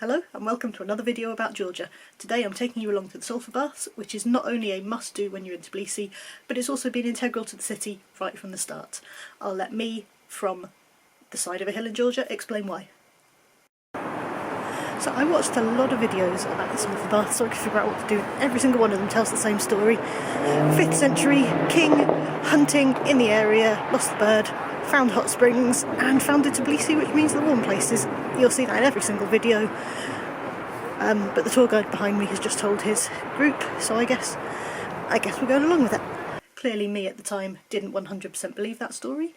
Hello and welcome to another video about Georgia. Today I'm taking you along to the sulphur baths, which is not only a must-do when you're in Tbilisi, but it's also been integral to the city right from the start. I'll let me, from the side of a hill in Georgia, explain why. So I watched a lot of videos about the sulphur baths so I could figure out what to do. Every single one of them tells the same story. 5th century, king hunting in the area, lost the bird, found hot springs and founded Tbilisi, which means the warm places. You'll see that in every single video. But the tour guide behind me has just told his group, so I guess we're going along with it. Clearly me at the time didn't 100% believe that story,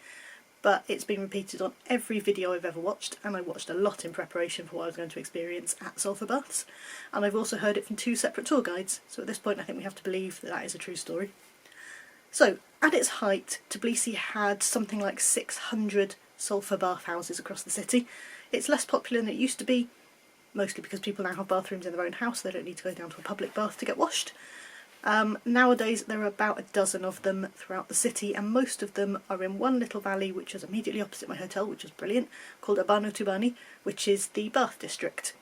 but it's been repeated on every video I've ever watched, and I watched a lot in preparation for what I was going to experience at sulphur baths, and I've also heard it from 2 separate tour guides, so at this point I think we have to believe that that is a true story. So, at its height, Tbilisi had something like 600 sulphur bathhouses across the city. It's less popular than it used to be, mostly because people now have bathrooms in their own house, they don't need to go down to a public bath to get washed. Nowadays there are about a dozen of them throughout the city, and most of them are in one little valley which is immediately opposite my hotel, which is brilliant, called Abanotubani, which is the bath district.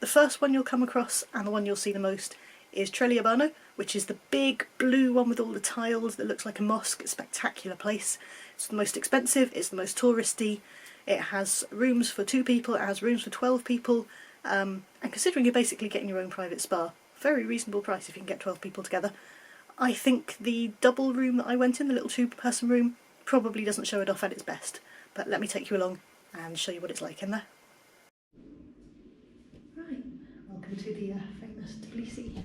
The first one you'll come across, and the one you'll see the most, is Chreli Abano, which is the big blue one with all the tiles that looks like a mosque. It's a spectacular place. It's the most expensive, it's the most touristy, it has rooms for 2 people, it has rooms for 12 people, and considering you're basically getting your own private spa, very reasonable price if you can get 12 people together. I think the double room that I went in, the little 2-person room, probably doesn't show it off at its best, but let me take you along and show you what it's like in there. Right, welcome to the famous Tbilisi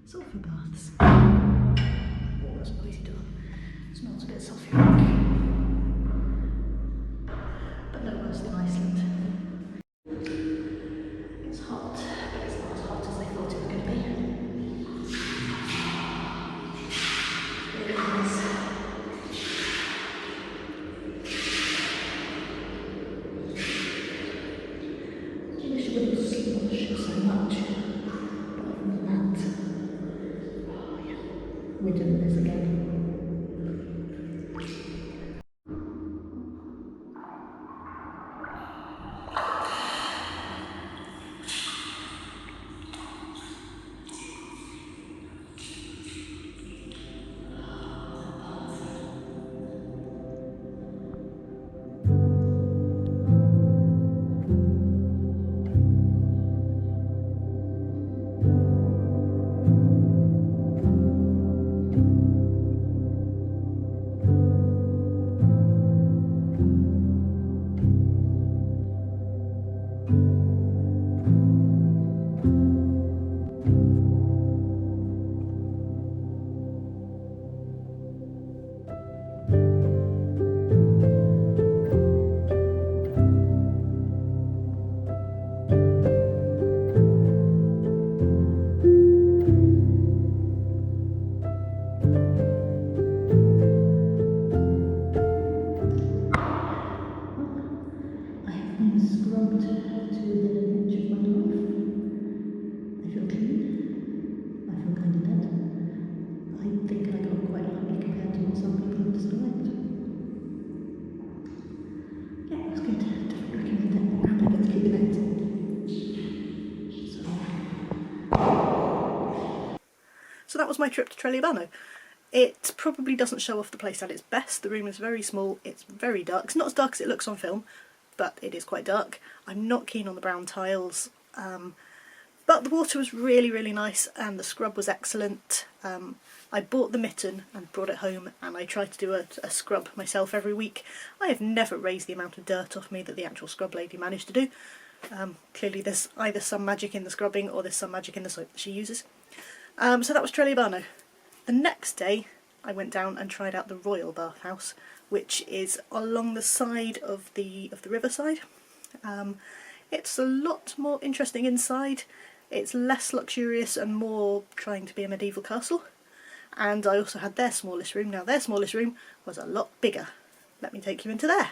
sulphur baths. Oh, that's a noisy door. It smells a bit sulphuric. But no worse than Iceland. It's hot, but it's not as hot as I thought it was going to be. It is. I wish it wouldn't slosh so much. But other than that, oh yeah, we're doing this again. So that was my trip to Chreli Abano. It probably doesn't show off the place at its best. The room is very small, it's very dark. It's not as dark as it looks on film, but it is quite dark. I'm not keen on the brown tiles, but the water was really, really nice and the scrub was excellent. I bought the mitten and brought it home, and I tried to do a scrub myself every week. I have never raised the amount of dirt off me that the actual scrub lady managed to do. Clearly there's either some magic in the scrubbing or there's some magic in the soap that she uses. So that was Chreli Abano. The next day I went down and tried out the Royal Bathhouse, which is along the side of the riverside. It's a lot more interesting inside. It's less luxurious and more trying to be a medieval castle. And I also had their smallest room. Now their smallest room was a lot bigger. Let me take you into there.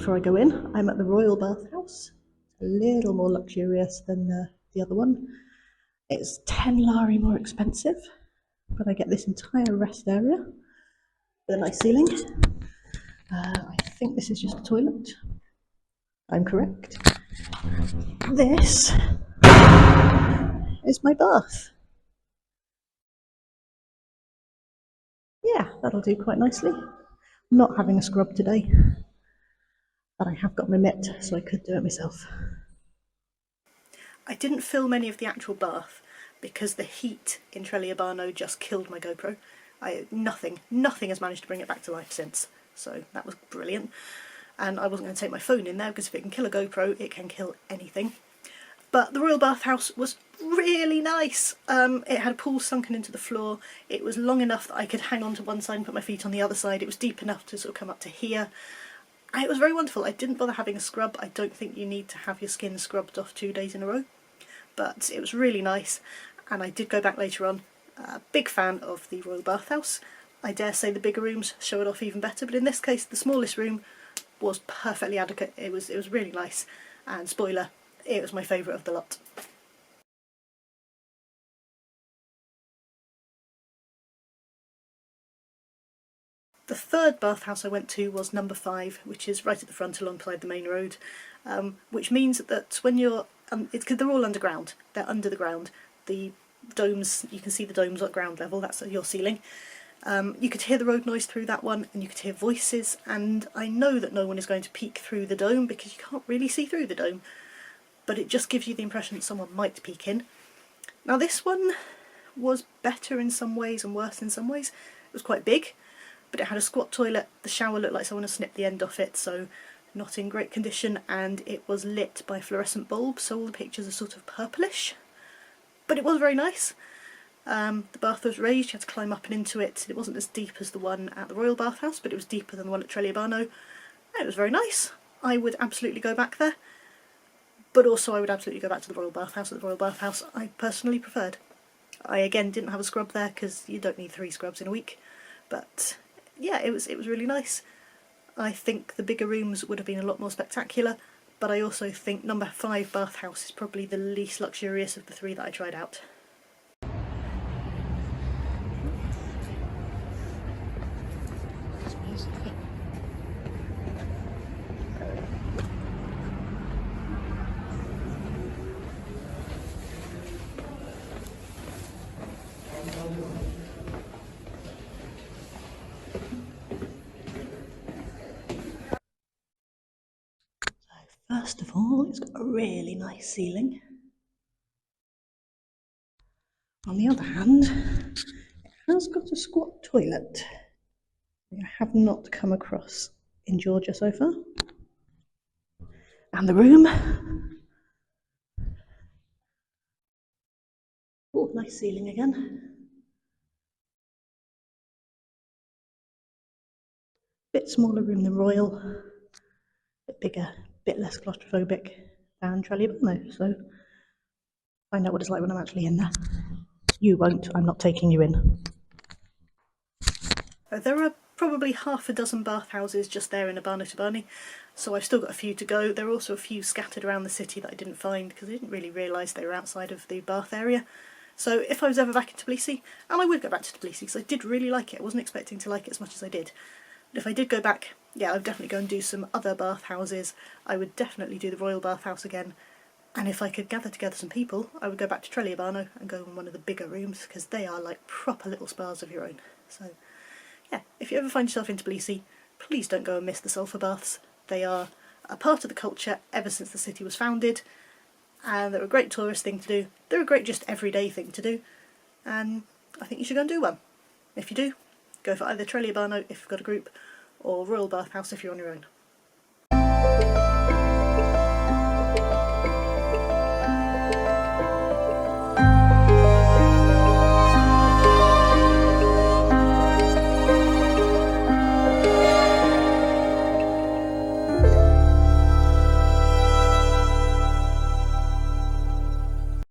before I go in. I'm at the Royal Bathhouse. It's a little more luxurious than the other one. It's 10 lari more expensive, but I get this entire rest area with a nice ceiling. I think this is just a toilet. I'm correct. This is my bath. Yeah, that'll do quite nicely. I'm not having a scrub today, but I have got my mitt, so I could do it myself. I didn't film any of the actual bath because the heat in Chreli Abano just killed my GoPro. Nothing has managed to bring it back to life since, so that was brilliant. And I wasn't going to take my phone in there because if it can kill a GoPro, it can kill anything. But the Royal Bathhouse was really nice. It had a pool sunken into the floor. It was long enough that I could hang on to one side and put my feet on the other side. It was deep enough to sort of come up to here. It was very wonderful. I didn't bother having a scrub. I don't think you need to have your skin scrubbed off 2 days in a row. But it was really nice, and I did go back later on. Big fan of the Royal Bathhouse. I dare say the bigger rooms show it off even better, but in this case the smallest room was perfectly adequate. It was really nice, and spoiler, it was my favourite of the lot. The third bathhouse I went to was number 5, which is right at the front alongside the main road, which means that when you're because they're all underground, they're under the ground. The domes, you can see the domes at ground level, that's your ceiling. You could hear the road noise through that one, and you could hear voices, and I know that no one is going to peek through the dome because you can't really see through the dome, but it just gives you the impression that someone might peek in. Now this one was better in some ways and worse in some ways. It was quite big, but it had a squat toilet. The shower looked like someone had snipped the end off it, so not in great condition, and it was lit by fluorescent bulbs, so all the pictures are sort of purplish. But it was very nice. The bath was raised, you had to climb up and into it. It wasn't as deep as the one at the Royal Bathhouse, but it was deeper than the one at Chreli Abano. And it was very nice. I would absolutely go back there, but also I would absolutely go back to the Royal Bathhouse. At the Royal Bathhouse I personally preferred. I again didn't have a scrub there because you don't need 3 scrubs in a week, but yeah, it was really nice. I think the bigger rooms would have been a lot more spectacular, but I also think number 5 bathhouse is probably the least luxurious of the 3 that I tried out. First of all, it's got a really nice ceiling. On the other hand, it has got a squat toilet. I have not come across in Georgia so far. And the room. Oh, nice ceiling again. Bit smaller room than Royal, bit bigger, bit less claustrophobic than Chreli Abano, so find out what it's like when I'm actually in there. You won't, I'm not taking you in. There are probably half a dozen bathhouses just there in Abanotubani, so I've still got a few to go. There are also a few scattered around the city that I didn't find because I didn't really realise they were outside of the bath area. So if I was ever back in Tbilisi, and I would go back to Tbilisi because I did really like it, I wasn't expecting to like it as much as I did. But if I did go back, yeah, I would definitely go and do some other bathhouses. I would definitely do the Royal Bathhouse again. And if I could gather together some people, I would go back to Chreli Abano and go in one of the bigger rooms because they are like proper little spas of your own. So yeah, if you ever find yourself in Tbilisi, please don't go and miss the sulphur baths. They are a part of the culture ever since the city was founded, and they're a great tourist thing to do. They're a great just everyday thing to do, and I think you should go and do one. If you do, go for either Chreli Abano if you've got a group, or Royal Bathhouse if you're on your own.